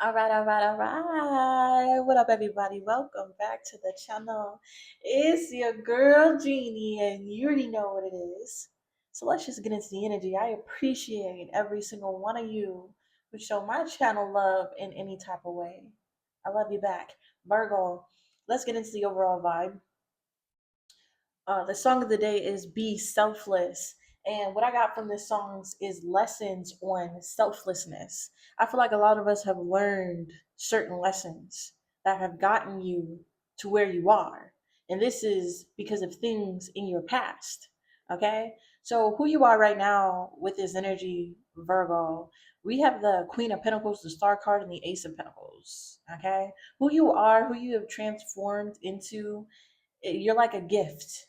All right. What up, everybody? Welcome back to the channel. It's your girl, Jeannie, and you already know what it is. So let's just get into the energy. I appreciate every single one of you who show my channel love in any type of way. I love you back. Virgo, let's get into the overall vibe. The song of the day is Be Selfless. And what I got from this song is lessons on selflessness. I feel like a lot of us have learned certain lessons that have gotten you to where you are. And this is because of things in your past. Okay? So, who you are right now with this energy, Virgo, we have the Queen of Pentacles, the Star card, and the Ace of Pentacles. Okay? Who you are, who you have transformed into, you're like a gift.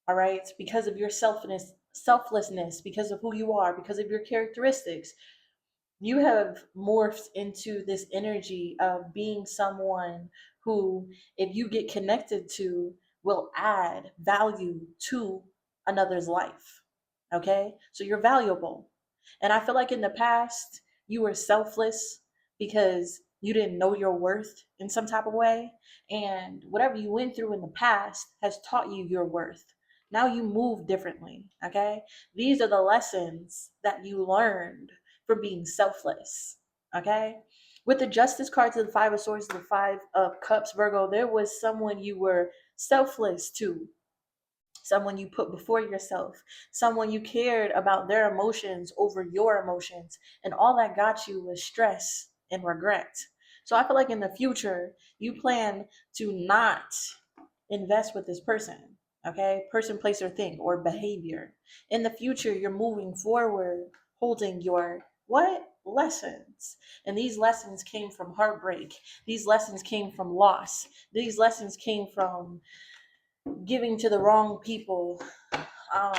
All right, because of your selflessness, because of who you are, because of your characteristics, you have morphed into this energy of being someone who, if you get connected to, will add value to another's life. Okay, so you're valuable. And I feel like in the past you were selfless because you didn't know your worth in some type of way, and whatever you went through in the past has taught you your worth. Now you move differently. Okay, these are the lessons that you learned for being selfless. Okay, with the Justice card to the Five of Swords to the Five of Cups, Virgo, there was someone you were selfless to, someone you put before yourself, someone you cared about their emotions over your emotions, and all that got you was stress and regret. So I feel like in the future, you plan to not invest with this person. Okay, person, place, or thing, or behavior. In the future, you're moving forward holding your what? Lessons. And these lessons came from heartbreak. These lessons came from loss. These lessons came from giving to the wrong people. Um,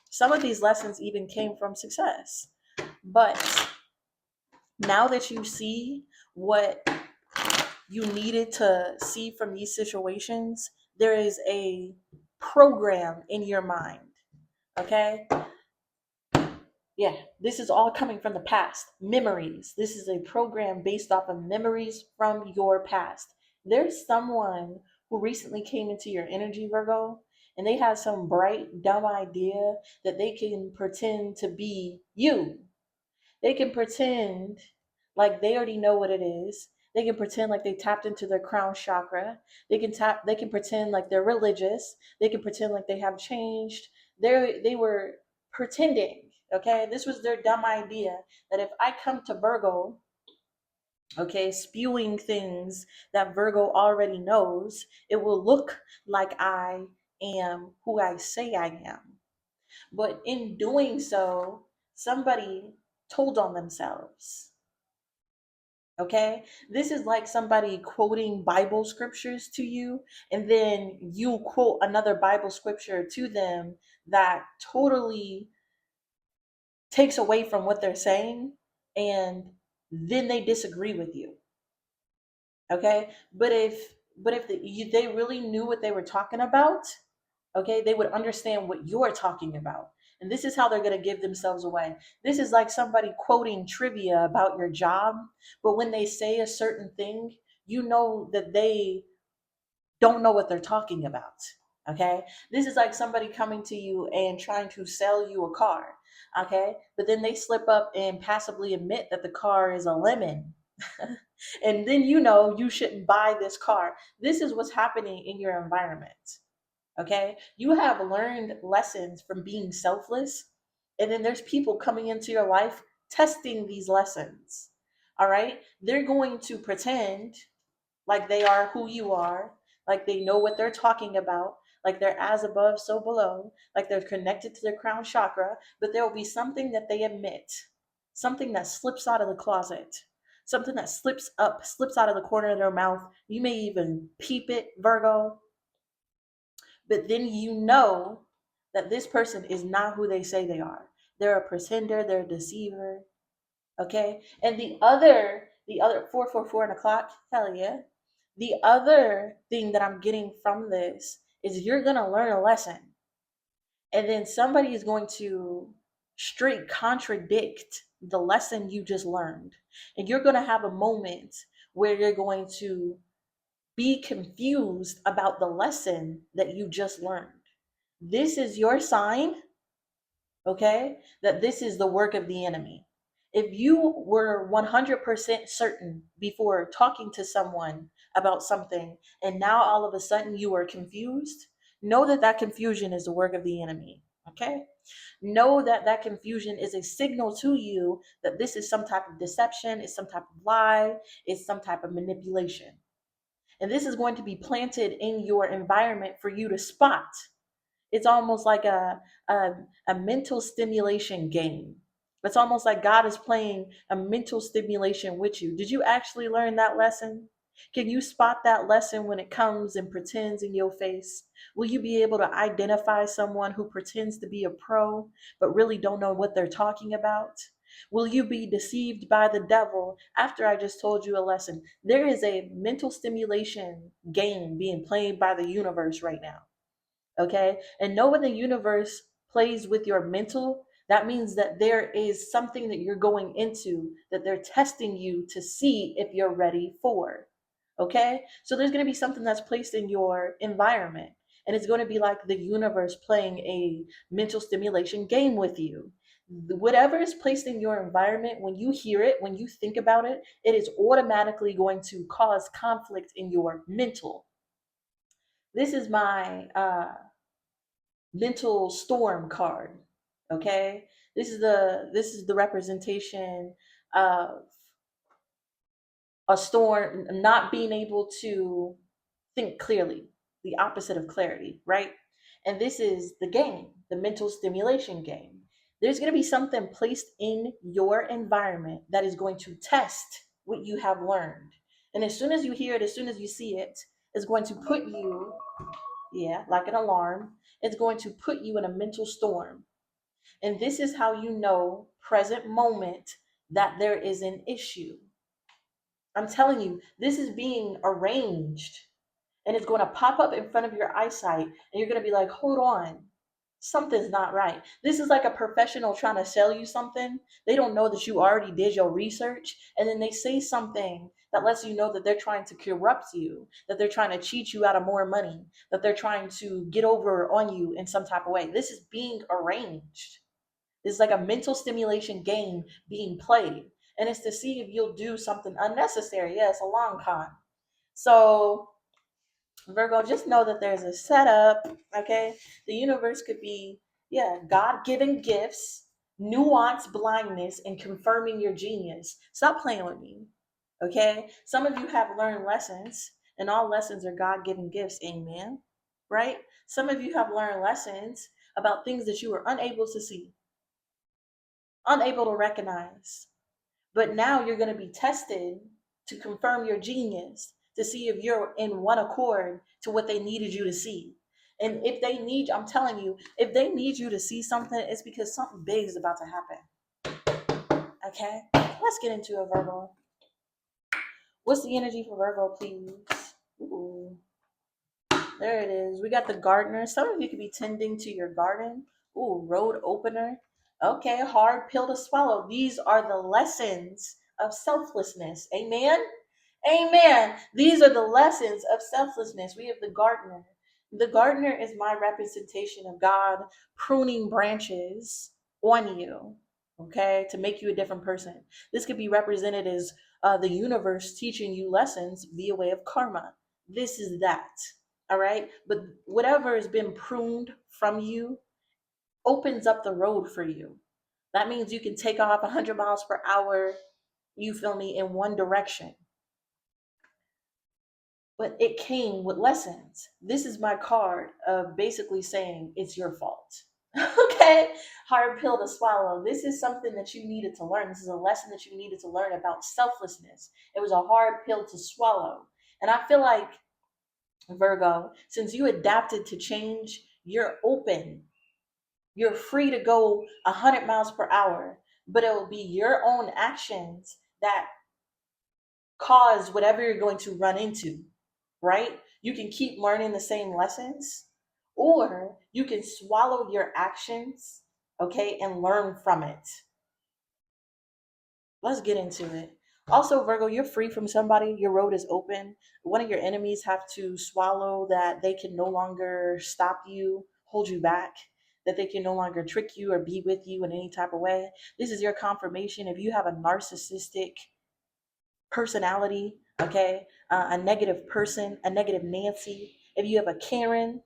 some of these lessons even came from success. But now that you see what you needed to see from these situations, there is a program in your mind. Okay? Yeah, this is all coming from the past. Memories. This is a program based off of memories from your past. There's someone who recently came into your energy, Virgo, and they had some bright, dumb idea that they can pretend to be you. They can pretend like they already know what it is. They can pretend like they tapped into their crown chakra. They can pretend like they're religious. They can pretend like they have changed. They were pretending, okay? This was their dumb idea that if I come to Virgo, okay, spewing things that Virgo already knows, it will look like I am who I say I am. But in doing so, somebody told on themselves. Okay, this is like somebody quoting Bible scriptures to you, and then you quote another Bible scripture to them that totally takes away from what they're saying, and then they disagree with you. Okay, but if they really knew what they were talking about, okay, they would understand what you're talking about. And this is how they're going to give themselves away. This is like somebody quoting trivia about your job, but when they say a certain thing, you know that they don't know what they're talking about. Okay, this is like somebody coming to you and trying to sell you a car. Okay, but then they slip up and passively admit that the car is a lemon. And then you know you shouldn't buy this car. This is what's happening in your environment. Okay, you have learned lessons from being selfless, and then there's people coming into your life testing these lessons. All right, they're going to pretend like they are who you are, like they know what they're talking about, like they're as above so below, like they're connected to their crown chakra, but there will be something that they admit, something that slips out of the closet, something that slips out of the corner of their mouth. You may even peep it, Virgo, but then you know that this person is not who they say they are. They're a pretender, they're a deceiver. Okay. And the other 444 and a clock, hell yeah. The other thing that I'm getting from this is you're gonna learn a lesson. And then somebody is going to straight contradict the lesson you just learned. And you're going to have a moment where you're going to be confused about the lesson that you just learned. This is your sign, okay, that this is the work of the enemy. If you were 100% certain before talking to someone about something, and now all of a sudden you are confused, know that that confusion is the work of the enemy, okay? Know that that confusion is a signal to you that this is some type of deception, it's some type of lie, it's some type of manipulation. And this is going to be planted in your environment for you to spot. It's almost like a, a mental stimulation game. It's almost like God is playing a mental stimulation with you. Did you actually learn that lesson? Can you spot that lesson when it comes and pretends in your face? Will you be able to identify someone who pretends to be a pro but really don't know what they're talking about? Will you be deceived by the devil after I just told you a lesson? There is a mental stimulation game being played by the universe right now. Okay. And know when the universe plays with your mental, that means that there is something that you're going into that they're testing you to see if you're ready for. Okay. So there's going to be something that's placed in your environment, and it's going to be like the universe playing a mental stimulation game with you. Whatever is placed in your environment, when you hear it, when you think about it, it is automatically going to cause conflict in your mental. This is my mental storm card. Okay, this is the representation of a storm, not being able to think clearly, the opposite of clarity, right? And this is the game, the mental stimulation game. There's going to be something placed in your environment that is going to test what you have learned. And as soon as you hear it, as soon as you see it, it's going to put you, yeah, like an alarm. It's going to put you in a mental storm. And this is how you know, present moment, that there is an issue. I'm telling you, this is being arranged, and it's going to pop up in front of your eyesight, and you're going to be like, hold on, something's not right. This is like a professional trying to sell you something. They don't know that you already did your research, and then they say something that lets you know that they're trying to corrupt you, that they're trying to cheat you out of more money, that they're trying to get over on you in some type of way. This is being arranged. It's like a mental stimulation game being played. And it's to see if you'll do something unnecessary. Yeah, it's a long con. So, Virgo, just know that there's a setup, okay? The universe could be, yeah, God given gifts, nuance blindness, and confirming your genius. Stop playing with me, okay? Some of you have learned lessons, and all lessons are God given gifts, amen? Right? Some of you have learned lessons about things that you were unable to see, unable to recognize. But now you're going to be tested to confirm your genius, to see if you're in one accord to what they needed you to see. And if they need, I'm telling you, if they need you to see something, it's because something big is about to happen. Okay? Let's get into it, Virgo. What's the energy for Virgo, please? Ooh. There it is. We got the gardener. Some of you could be tending to your garden. Ooh, road opener. Okay, hard pill to swallow. These are the lessons of selflessness. Amen. Amen. These are the lessons of selflessness. We have the gardener. The gardener is my representation of God pruning branches on you, okay, to make you a different person. This could be represented as the universe teaching you lessons via way of karma. This is that. All right. But whatever has been pruned from you opens up the road for you. That means you can take off 100 miles per hour, you feel me, in one direction. But it came with lessons. This is my card of basically saying it's your fault. Okay? Hard pill to swallow. This is something that you needed to learn. This is a lesson that you needed to learn about selflessness. It was a hard pill to swallow. And I feel like, Virgo, since you adapted to change, you're open. You're free to go 100 miles per hour, but it will be your own actions that cause whatever you're going to run into, right? You can keep learning the same lessons, or you can swallow your actions, okay, and learn from it. Let's get into it. Also, Virgo, you're free from somebody. Your road is open. One of your enemies have to swallow that they can no longer stop you, hold you back, that they can no longer trick you or be with you in any type of way. This is your confirmation. If you have a narcissistic personality, okay, a negative person, a negative Nancy, if you have a Karen,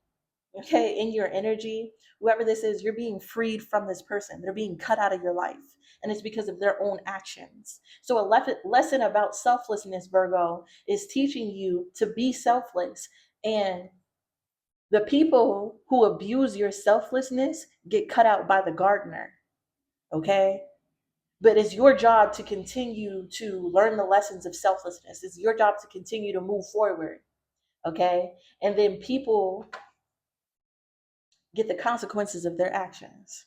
okay, in your energy, whoever this is, you're being freed from this person. They're being cut out of your life. And it's because of their own actions. So a lesson about selflessness, Virgo, is teaching you to be selfless. And the people who abuse your selflessness get cut out by the gardener. Okay? But it's your job to continue to learn the lessons of selflessness. It's your job to continue to move forward. Okay? And then people get the consequences of their actions.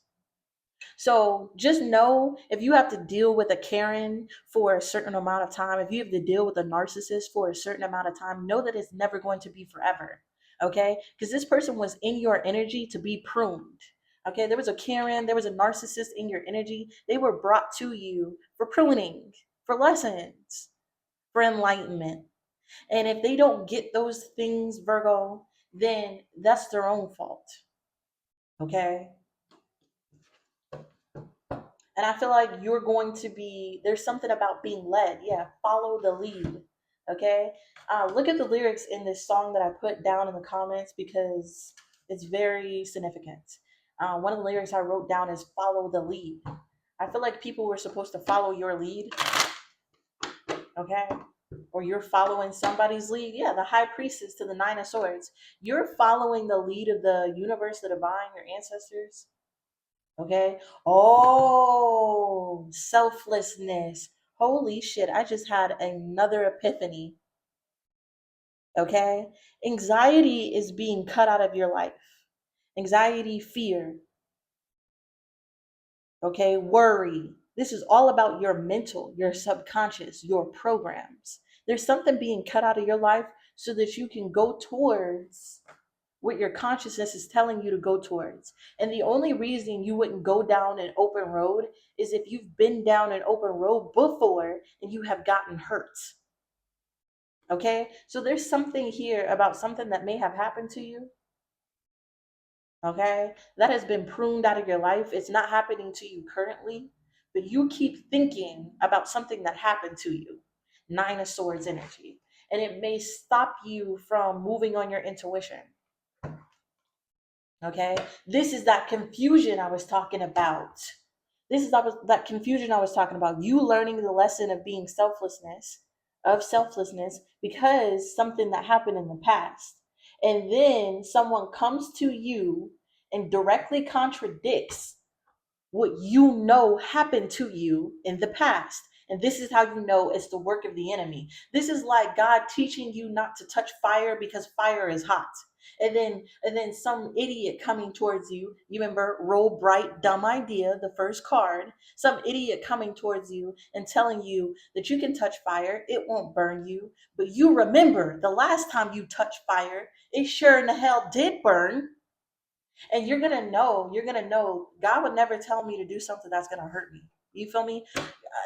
So just know, if you have to deal with a Karen for a certain amount of time, if you have to deal with a narcissist for a certain amount of time, know that it's never going to be forever. Okay? Because this person was in your energy to be pruned. Okay? There was a Karen, there was a narcissist in your energy. They were brought to you for pruning, for lessons, for enlightenment. And if they don't get those things, Virgo, then that's their own fault. Okay? And I feel like you're going to be, there's something about being led. Yeah, follow the lead. Okay? Look at the lyrics in this song that I put down in the comments because it's very significant. One of the lyrics I wrote down is follow the lead. I feel like people were supposed to follow your lead. Okay? Or you're following somebody's lead. Yeah, the high priestess to the nine of swords. You're following the lead of the universe, the divine, your ancestors. Okay. Oh, selflessness. Holy shit. I just had another epiphany. Okay. Anxiety is being cut out of your life. Anxiety, fear. Okay. Worry. This is all about your mental, your subconscious, your programs. There's something being cut out of your life so that you can go towards what your consciousness is telling you to go towards. And the only reason you wouldn't go down an open road is if you've been down an open road before and you have gotten hurt. Okay? So there's something here about something that may have happened to you. Okay? That has been pruned out of your life. It's not happening to you currently, but you keep thinking about something that happened to you. Nine of Swords energy. And it may stop you from moving on your intuition. Okay, this is that confusion I was talking about. This is that confusion I was talking about. You learning the lesson of being selflessness, because something that happened in the past. And then someone comes to you and directly contradicts what you know happened to you in the past. And this is how you know it's the work of the enemy. This is like God teaching you not to touch fire because fire is hot. And then some idiot coming towards you. You remember roll bright, dumb idea, the first card. Some idiot coming towards you and telling you that you can touch fire, it won't burn you. But you remember the last time you touched fire, it sure in the hell did burn. And you're gonna know God would never tell me to do something that's gonna hurt me. You feel me?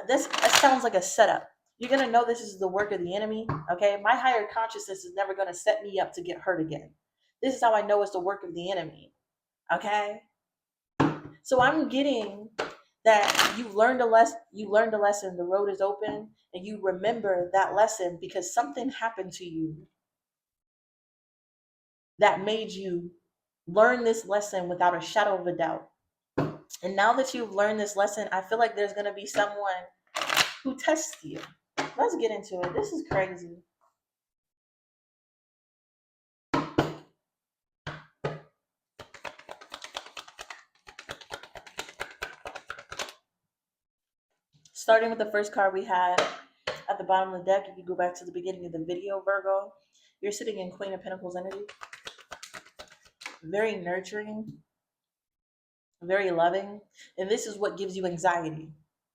This sounds like a setup. You're gonna know this is the work of the enemy. Okay, my higher consciousness is never gonna set me up to get hurt again. This is how I know it's the work of the enemy. Okay, so I'm getting that you learned a lesson. You learned a lesson. The road is open, and you remember that lesson because something happened to you that made you learn this lesson without a shadow of a doubt. And now that you've learned this lesson, I feel like there's going to be someone who tests you. Let's get into it. This is crazy. Starting with the first card we had at the bottom of the deck, if you go back to the beginning of the video, Virgo, you're sitting in Queen of Pentacles energy. Very nurturing, very loving. And this is what gives you anxiety.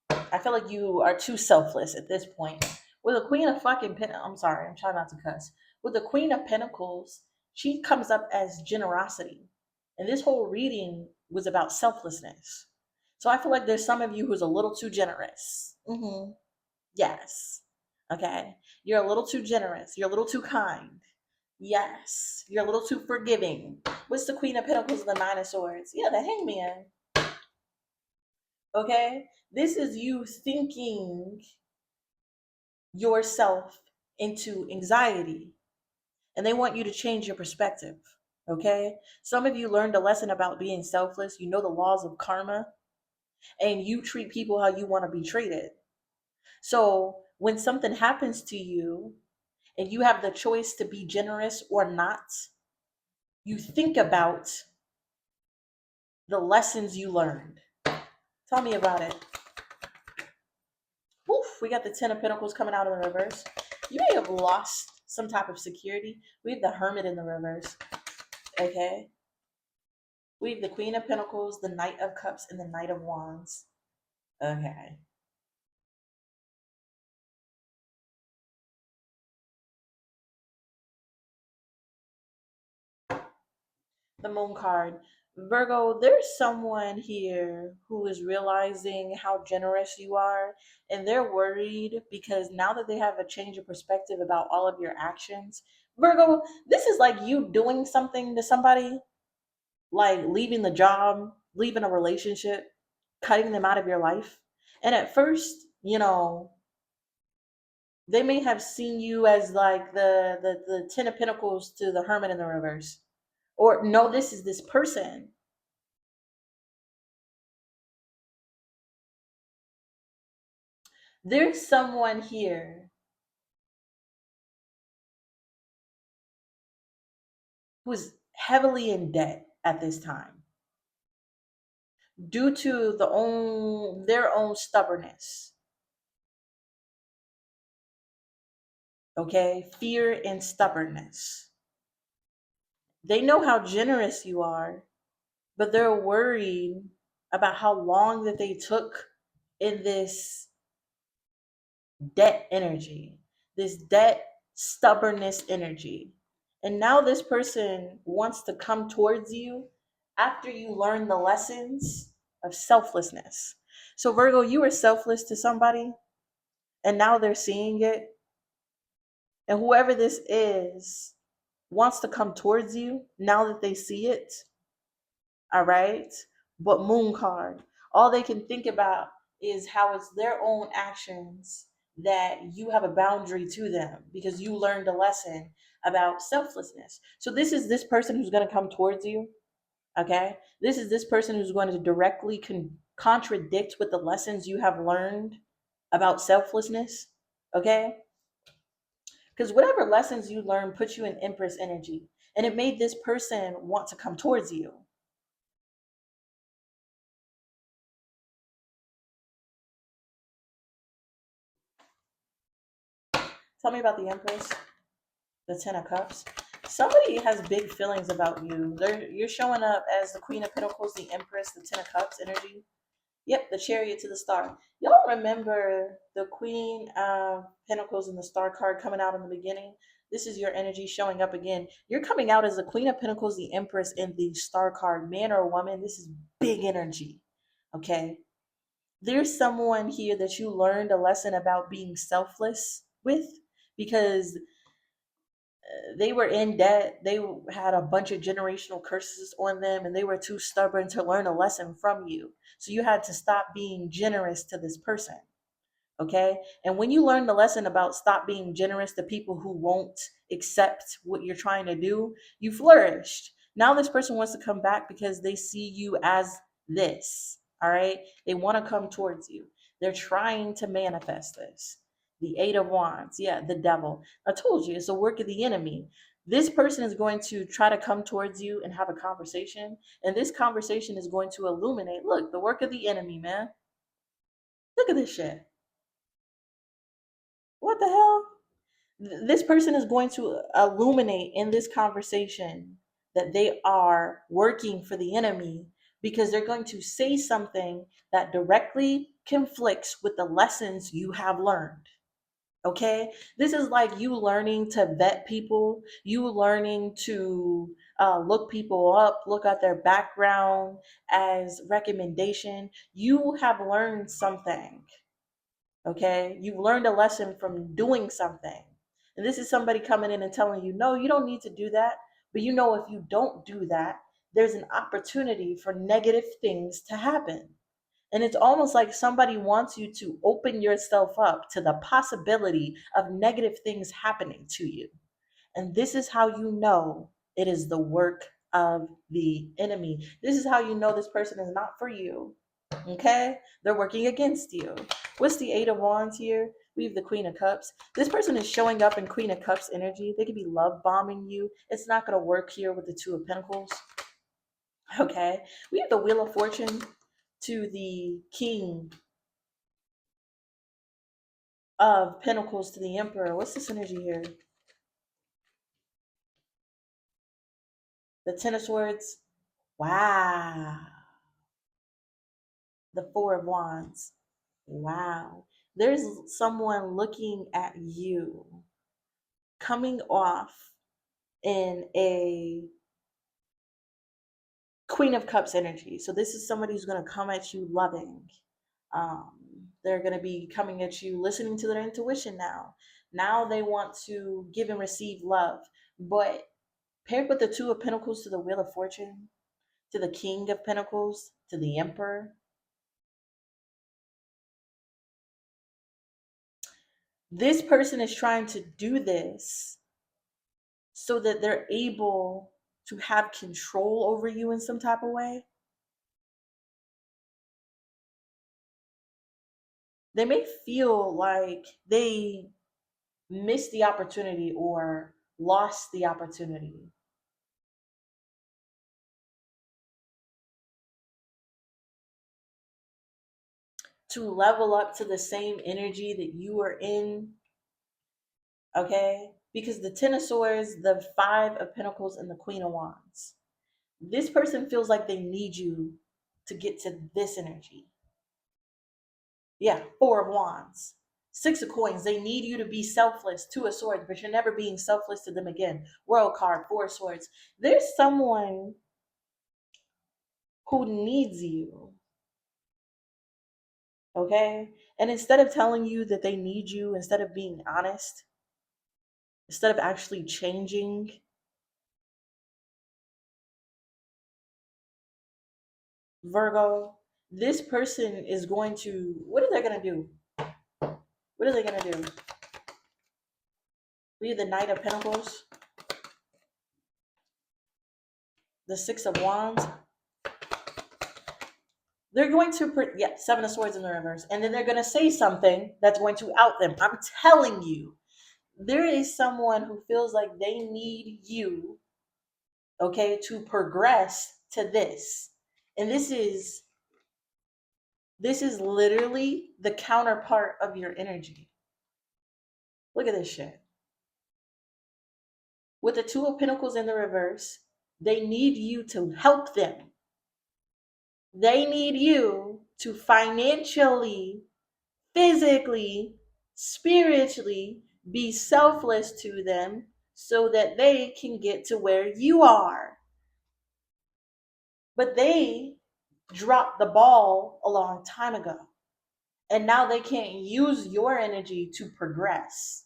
I feel like you are too selfless at this point. With the Queen of fucking Pentacles, I'm sorry, I'm trying not to cuss. With the Queen of Pentacles, she comes up as generosity. And this whole reading was about selflessness. So I feel like there's some of you who's a little too generous. Yes. Okay. You're a little too generous. You're a little too kind. Yes. You're a little too forgiving. What's the Queen of Pentacles and the Nine of Swords? Yeah, the Hangman. Okay. This is you thinking yourself into anxiety, and they want you to change your perspective. Okay. Some of you learned a lesson about being selfless. You know the laws of karma, and you treat people how you want to be treated. So when something happens to you and you have the choice to be generous or not, you think about the lessons you learned. Tell me about it. Oof, we got the Ten of Pentacles coming out in the reverse. You may have lost some type of security. We have the Hermit in the reverse. Okay. We have the Queen of Pentacles, the Knight of Cups, and the Knight of Wands. Okay. The Moon card. Virgo, there's someone here who is realizing how generous you are, and they're worried because now that they have a change of perspective about all of your actions. Virgo, this is like you doing something to somebody, like leaving the job, leaving a relationship, cutting them out of your life. And at first, they may have seen you as like the Ten of Pentacles to the Hermit in the reverse. Or no, this is this person. There's someone here who's heavily in debt at this time due to their own stubbornness. Okay, fear and stubbornness. They know how generous you are, but they're worried about how long that they took in this debt energy, this debt stubbornness energy. And now this person wants to come towards you after you learn the lessons of selflessness. So, Virgo, you were selfless to somebody, and now they're seeing it. And whoever this is wants to come towards you now that they see it. All right. But Moon card, all they can think about is how it's their own actions that you have a boundary to them because you learned a lesson about selflessness. So this is this person who's going to come towards you. Okay. This is this person who's going to directly contradict with the lessons you have learned about selflessness. Okay. Because whatever lessons you learned put you in Empress energy, and it made this person want to come towards you. Tell me about the Empress, the Ten of Cups. Somebody has big feelings about you. You're showing up as the Queen of Pentacles, the Empress, the Ten of Cups energy. Yep, the Chariot to the Star. Y'all remember the Queen of Pentacles and the Star card coming out in the beginning? This is your energy showing up again. You're coming out as the Queen of Pentacles, the Empress, and the Star card. Man or woman, this is big energy. Okay? There's someone here that you learned a lesson about being selfless with because they were in debt. They had a bunch of generational curses on them, and they were too stubborn to learn a lesson from you. So you had to stop being generous to this person. Okay. And when you learn the lesson about stop being generous to people who won't accept what you're trying to do, you flourished. Now this person wants to come back because they see you as this. All right. They want to come towards you. They're trying to manifest this. The Eight of Wands. Yeah, the devil. I told you it's a work of the enemy. This person is going to try to come towards you and have a conversation. And this conversation is going to illuminate, look, the work of the enemy, man. Look at this shit. What the hell? This person is going to illuminate in this conversation that they are working for the enemy because they're going to say something that directly conflicts with the lessons you have learned. Okay, this is like you learning to vet people, you learning to look people up, look at their background as recommendation. You have learned something. Okay? You've learned a lesson from doing something. And this is somebody coming in and telling you, no, you don't need to do that. But you know, if you don't do that, there's an opportunity for negative things to happen. And it's almost like somebody wants you to open yourself up to the possibility of negative things happening to you. And this is how you know it is the work of the enemy. This is how you know this person is not for you. Okay? They're working against you. What's the Eight of Wands here? We have the Queen of Cups. This person is showing up in Queen of Cups energy. They could be love bombing you. It's not going to work here with the Two of Pentacles. Okay? We have the Wheel of Fortune to the King of Pentacles to the Emperor. What's this energy here? The Ten of Swords. Wow. The Four of Wands. Wow. There's someone looking at you coming off in a Queen of Cups energy. So this is somebody who's going to come at you loving. Um, they're going to be coming at you listening to their intuition now. Now they want to give and receive love. But paired with the Two of Pentacles to the Wheel of Fortune, to the King of Pentacles, to the Emperor, this person is trying to do this so that they're able to have control over you in some type of way. They may feel like they missed the opportunity or lost the opportunity to level up to the same energy that you are in. Okay? Because the Ten of Swords, the Five of Pentacles, and the Queen of Wands, this person feels like they need you to get to this energy. Yeah, Four of Wands. Six of Coins, they need you to be selfless. Two of Swords, but you're never being selfless to them again. World card, Four of Swords. There's someone who needs you. Okay? And instead of telling you that they need you, instead of being honest, instead of actually changing, Virgo, this person is going to, what are they going to do? What are they going to do? We have the Knight of Pentacles, the Six of Wands. They're going to, Seven of Swords in the reverse. And then they're going to say something that's going to out them. I'm telling you, there is someone who feels like they need you, okay, to progress to this. And this is literally the counterpart of your energy. Look at this shit. With the Two of Pentacles in the reverse, they need you to help them. They need you to financially, physically, spiritually be selfless to them so that they can get to where you are. But they dropped the ball a long time ago. And now they can't use your energy to progress.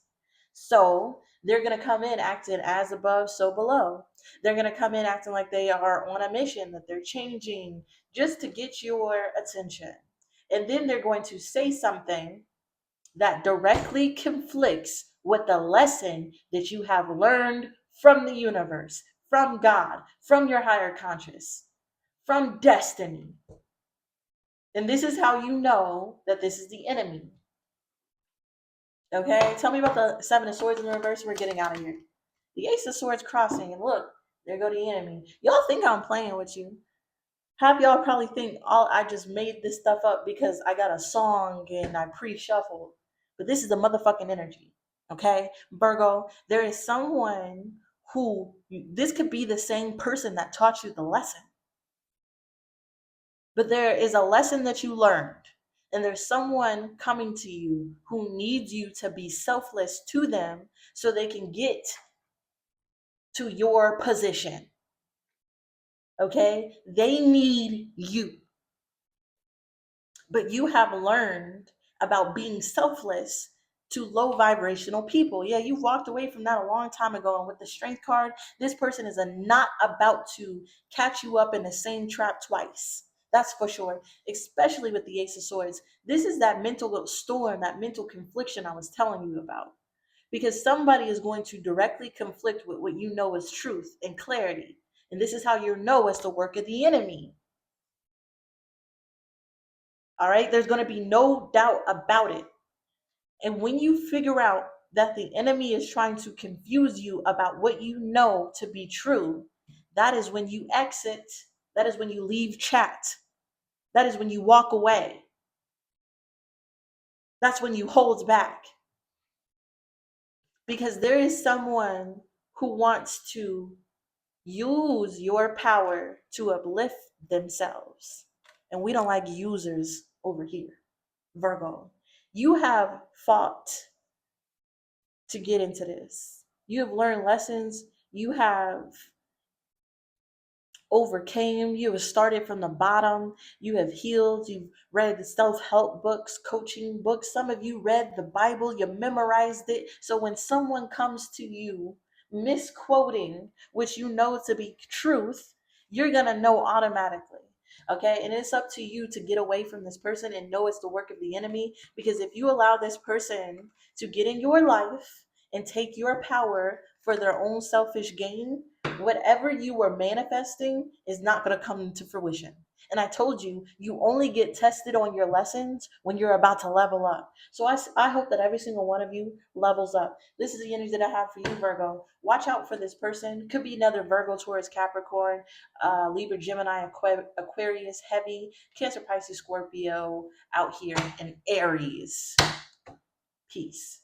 So they're going to come in acting as above, so below. They're going to come in acting like they are on a mission, that they're changing just to get your attention. And then they're going to say something that directly conflicts with the lesson that you have learned from the universe, from God, from your higher conscious, from destiny. And this is how you know that this is the enemy. Okay, tell me about the Seven of Swords in the reverse. We're getting out of here. The Ace of Swords crossing, and look, there go the enemy. Y'all think I'm playing with you. Half y'all probably think I just made this stuff up because I got a song and I pre-shuffled. But this is the motherfucking energy. Okay, Virgo, there is someone who, this could be the same person that taught you the lesson. But there is a lesson that you learned, and there's someone coming to you who needs you to be selfless to them so they can get to your position. Okay? They need you. But you have learned about being selfless to low vibrational people. Yeah, you walked away from that a long time ago. And with the strength card, this person is not about to catch you up in the same trap twice. That's for sure, especially with the Ace of Swords. This is that mental storm, that mental confliction I was telling you about. Because somebody is going to directly conflict with what you know is truth and clarity. And this is how you know it's the work of the enemy. All right, there's going to be no doubt about it. And when you figure out that the enemy is trying to confuse you about what you know to be true, that is when you exit. That is when you leave chat. That is when you walk away. That's when you hold back. Because there is someone who wants to use your power to uplift themselves. And we don't like users over here, Virgo. You have fought to get into this. You have learned lessons. You have overcame. You have started from the bottom. You have healed. You've read the self-help books, coaching books. Some of you read the Bible. You memorized it. So when someone comes to you misquoting, which you know to be truth, you're going to know automatically. Okay. And it's up to you to get away from this person and know it's the work of the enemy. Because if you allow this person to get in your life and take your power for their own selfish gain, whatever you were manifesting is not going to come into fruition. And I told you, you only get tested on your lessons when you're about to level up. So I hope that every single one of you levels up. This is the energy that I have for you, Virgo. Watch out for this person. Could be another Virgo, Taurus, Capricorn, Libra, Gemini, Aquarius, heavy, Cancer, Pisces, Scorpio out here, and Aries. Peace.